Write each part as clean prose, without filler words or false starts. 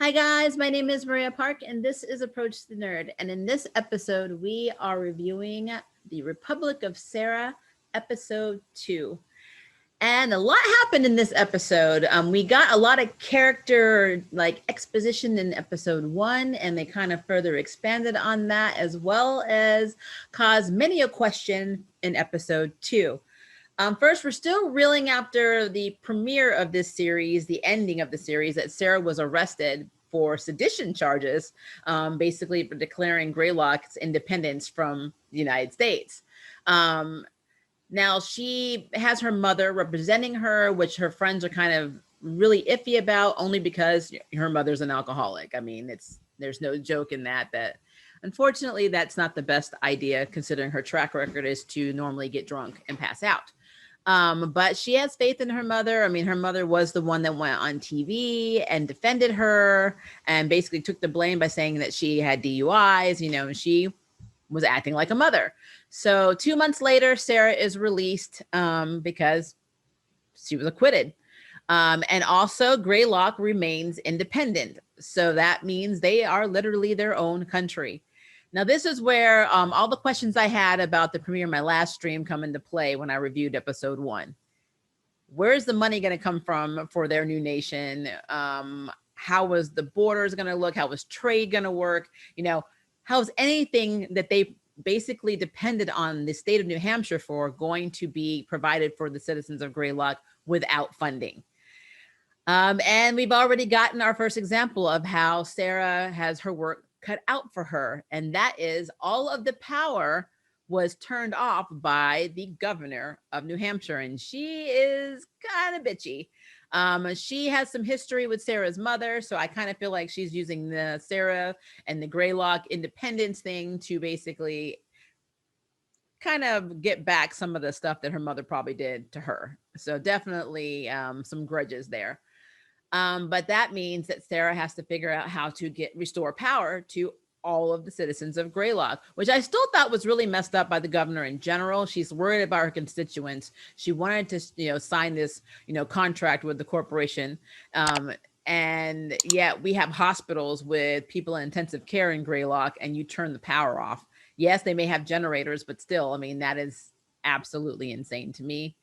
Hi guys, my name is Maria Park and this is Approach the Nerd. And in this episode, we are reviewing The Republic of Sarah, episode 2. And a lot happened in this episode. We got a lot of character exposition in episode 1, and they kind of further expanded on that, as well as caused many a question in episode 2. First, we're still reeling after the premiere of this series, the ending of the series, that Sarah was arrested for sedition charges, basically for declaring Greylock's independence from the United States. Now, she has her mother representing her, which her friends are kind of really iffy about, only because her mother's an alcoholic. I mean, there's no joke in that unfortunately, that's not the best idea, considering her track record is to normally get drunk and pass out. But she has faith in her mother. I mean, her mother was the one that went on TV and defended her and basically took the blame by saying that she had DUIs, and she was acting like a mother. So 2 months later, Sarah is released because she was acquitted. And also, Greylock remains independent. So that means they are literally their own country. Now, this is where all the questions I had about the premiere of my last stream come into play when I reviewed episode 1. Where's the money going to come from for their new nation? How was the borders going to look? How was trade going to work? How's anything that they basically depended on the state of New Hampshire for going to be provided for the citizens of Greylock without funding? And we've already gotten our first example of how Sarah has her work cut out for her. And that is all of the power was turned off by the governor of New Hampshire. And she is kind of bitchy. She has some history with Sarah's mother. So I kind of feel like she's using the Sarah and the Greylock independence thing to basically kind of get back some of the stuff that her mother probably did to her. So definitely some grudges there. But that means that Sarah has to figure out how to restore power to all of the citizens of Greylock, which I still thought was really messed up by the governor in general. She's worried about her constituents. She wanted to, sign this, contract with the corporation. And yet we have hospitals with people in intensive care in Greylock, and you turn the power off. Yes, they may have generators, but still, I mean, that is absolutely insane to me.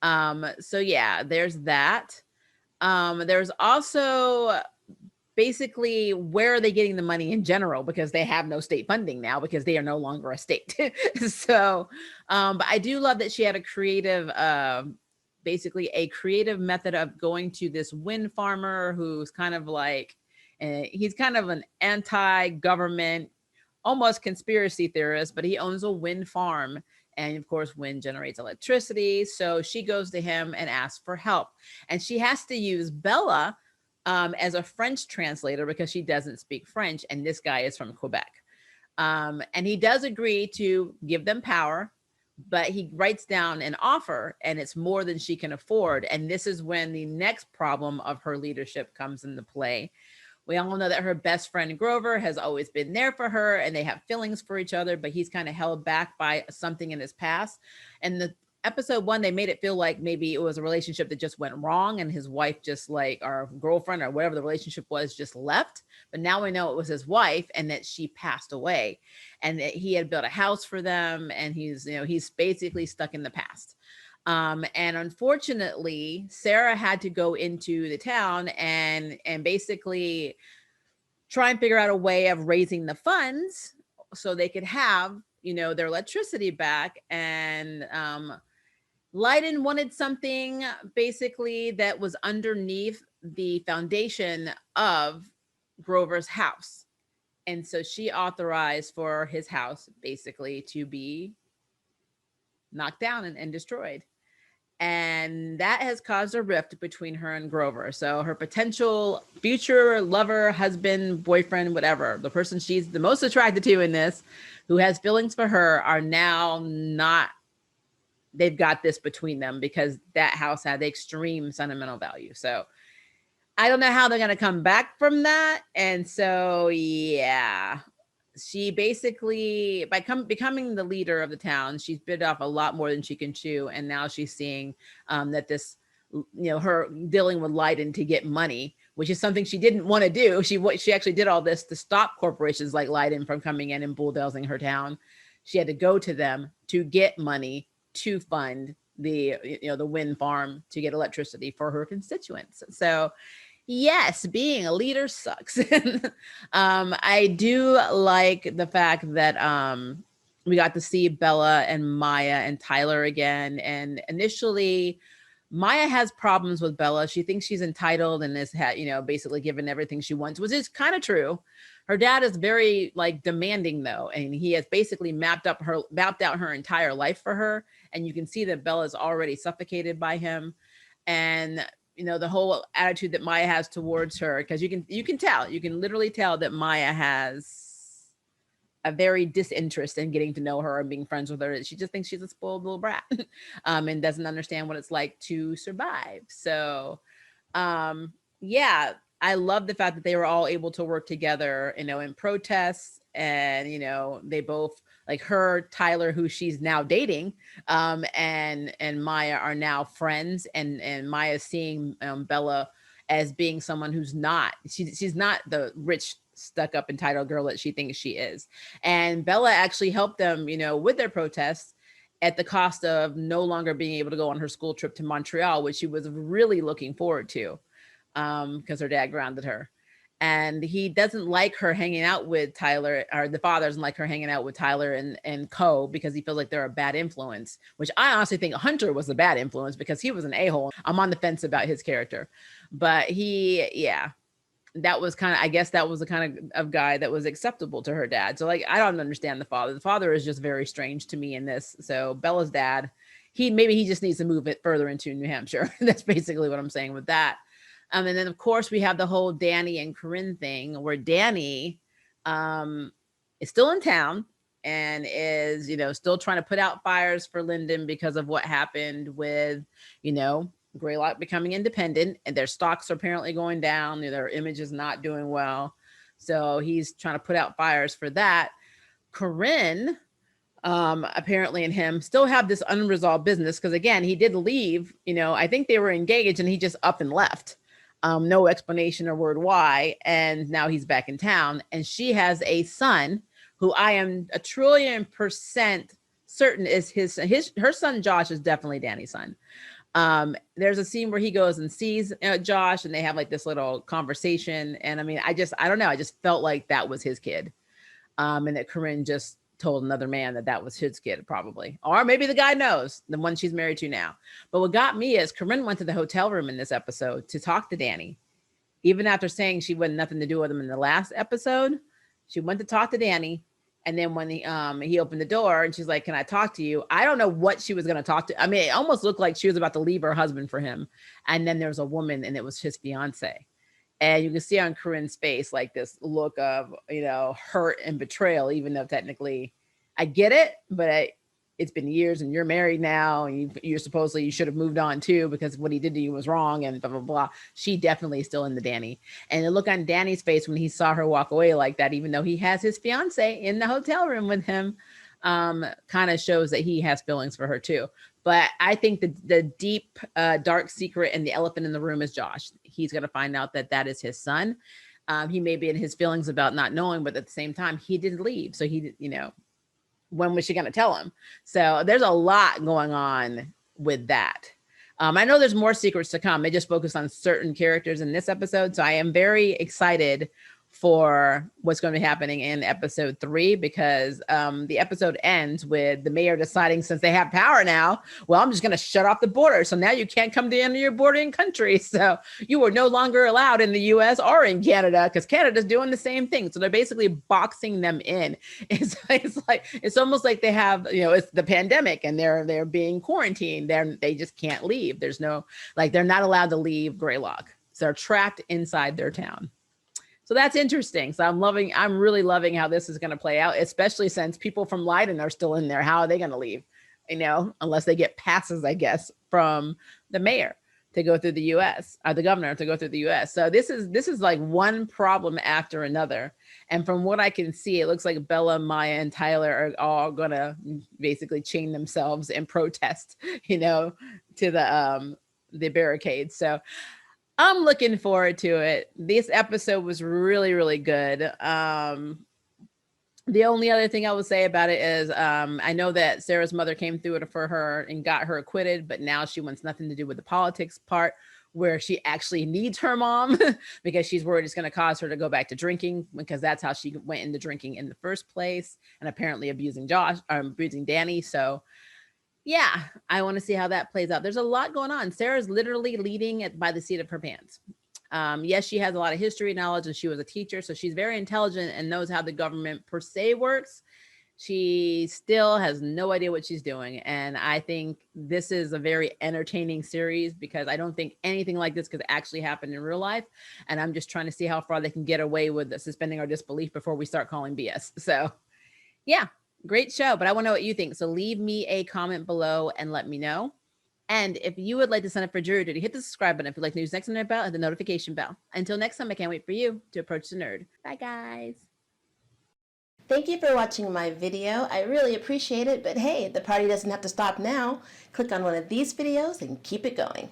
So yeah, there's that. There's also basically, where are they getting the money in general, because they have no state funding now because they are no longer a state. So, but I do love that she had a creative, basically a creative method of going to this wind farmer who's kind of like, he's kind of an anti-government, almost conspiracy theorist, but he owns a wind farm. And of course, wind generates electricity. So she goes to him and asks for help. And she has to use Bella as a French translator because she doesn't speak French. And this guy is from Quebec. And he does agree to give them power, but he writes down an offer and it's more than she can afford. And this is when the next problem of her leadership comes into play. We all know that her best friend Grover has always been there for her and they have feelings for each other, but he's kind of held back by something in his past. And the episode 1, they made it feel like maybe it was a relationship that just went wrong and his wife just or girlfriend or whatever the relationship was just left. But now we know it was his wife and that she passed away and that he had built a house for them. And he's basically stuck in the past. And unfortunately, Sarah had to go into the town and basically try and figure out a way of raising the funds so they could have, their electricity back. And Lydon wanted something basically that was underneath the foundation of Grover's house. And so she authorized for his house basically to be knocked down and destroyed. And that has caused a rift between her and Grover. So her potential future lover, husband, boyfriend, whatever, the person she's the most attracted to in this, who has feelings for her, are now not, they've got this between them because that house had extreme sentimental value. So I don't know how they're going to come back from that. And so, yeah, she basically, by becoming the leader of the town, she's bit off a lot more than she can chew. And now she's seeing that this her dealing with Leiden to get money, which is something she didn't want to do. She actually did all this to stop corporations like Leiden from coming in and bulldozing her town. She had to go to them to get money to fund the wind farm to get electricity for her constituents. So yes, being a leader sucks. I do like the fact that we got to see Bella and Maya and Tyler again. And initially, Maya has problems with Bella. She thinks she's entitled and is basically given everything she wants, which is kind of true. Her dad is very like demanding though, and he has basically mapped out her entire life for her. And you can see that Bella is already suffocated by him. And the whole attitude that Maya has towards her, because you can literally tell that Maya has a very disinterest in getting to know her and being friends with her. She just thinks she's a spoiled little brat and doesn't understand what it's like to survive. So yeah, I love the fact that they were all able to work together, in protests. And, they both, like her, Tyler, who she's now dating, and Maya are now friends. And Maya's seeing Bella as being someone who's not, she's not the rich, stuck up, entitled girl that she thinks she is. And Bella actually helped them, with their protests at the cost of no longer being able to go on her school trip to Montreal, which she was really looking forward to, because her dad grounded her. And he doesn't like her hanging out with Tyler, or the father doesn't like her hanging out with Tyler and Co, because he feels like they're a bad influence, which I honestly think Hunter was the bad influence because he was an a-hole. I'm on the fence about his character. But that was I guess that was the kind of guy that was acceptable to her dad. So like, I don't understand the father. The father is just very strange to me in this. So Bella's dad, he just needs to move it further into New Hampshire. That's basically what I'm saying with that. And then of course we have the whole Danny and Corinne thing, where Danny is still in town and is, still trying to put out fires for Linden because of what happened with, Greylock becoming independent, and their stocks are apparently going down. Their image is not doing well. So he's trying to put out fires for that. Corinne, apparently, and him still have this unresolved business because, again, he did leave. I think they were engaged and he just up and left. No explanation or word why. And now he's back in town. And she has a son who I am 1,000,000,000% certain is her son. Josh is definitely Danny's son. There's a scene where he goes and sees Josh, and they have like this little conversation. And I mean, I don't know. I just felt like that was his kid. And that Corinne just told another man that was his kid, probably. Or maybe the guy knows, the one she's married to now. But what got me is Corinne went to the hotel room in this episode to talk to Danny. Even after saying she wanted nothing to do with him in the last episode, she went to talk to Danny. And then when he opened the door and she's like, "Can I talk to you?" I don't know what she was going to talk to. I mean, it almost looked like she was about to leave her husband for him. And then there was a woman, and it was his fiance. And you can see on Corinne's face, like this look of, hurt and betrayal, even though technically I get it, but it's been years and you're married now. And you should have moved on too, because what he did to you was wrong and blah, blah, blah. She definitely is still into Danny. And the look on Danny's face when he saw her walk away like that, even though he has his fiance in the hotel room with him, kind of shows that he has feelings for her too. But I think the deep, dark secret and the elephant in the room is Josh. He's going to find out that is his son. He may be in his feelings about not knowing, but at the same time, he didn't leave. So he, when was she going to tell him? So there's a lot going on with that. I know there's more secrets to come. They just focus on certain characters in this episode. So I am very excited for what's going to be happening in episode 3, because the episode ends with the mayor deciding, since they have power now, well, I'm just going to shut off the border. So now you can't come to any of your bordering countries. So you are no longer allowed in the US or in Canada, because Canada's doing the same thing. So they're basically boxing them in. It's almost like they have, it's the pandemic and they're being quarantined. They just can't leave. There's no, they're not allowed to leave Greylock. So they're trapped inside their town. So that's interesting. So I'm really loving how this is going to play out, especially since people from Leiden are still in there. How are they going to leave? Unless they get passes, I guess, from the mayor to go through the US, or the governor to go through the US. So this is like one problem after another. And from what I can see, it looks like Bella, Maya, and Tyler are all gonna basically chain themselves and protest, to the the barricades. So I'm looking forward to it. This episode was really, really good. The only other thing I would say about it is I know that Sarah's mother came through it for her and got her acquitted, but now she wants nothing to do with the politics part where she actually needs her mom because she's worried it's going to cause her to go back to drinking because that's how she went into drinking in the first place and apparently abusing abusing Danny. So yeah, I want to see how that plays out. There's a lot going on. Sarah's literally leading it by the seat of her pants. Yes, she has a lot of history knowledge and she was a teacher, so she's very intelligent and knows how the government per se works. She still has no idea what she's doing. And I think this is a very entertaining series because I don't think anything like this could actually happen in real life. And I'm just trying to see how far they can get away with suspending our disbelief before we start calling BS. So yeah, great show. But I want to know what you think. So leave me a comment below and let me know. And if you would like to sign up for Jury Duty, hit the subscribe button. If you'd like news next on the bell, and the notification bell. Until next time, I can't wait for you to approach the nerd. Bye, guys. Thank you for watching my video. I really appreciate it, but hey, the party doesn't have to stop now. Click on one of these videos and keep it going.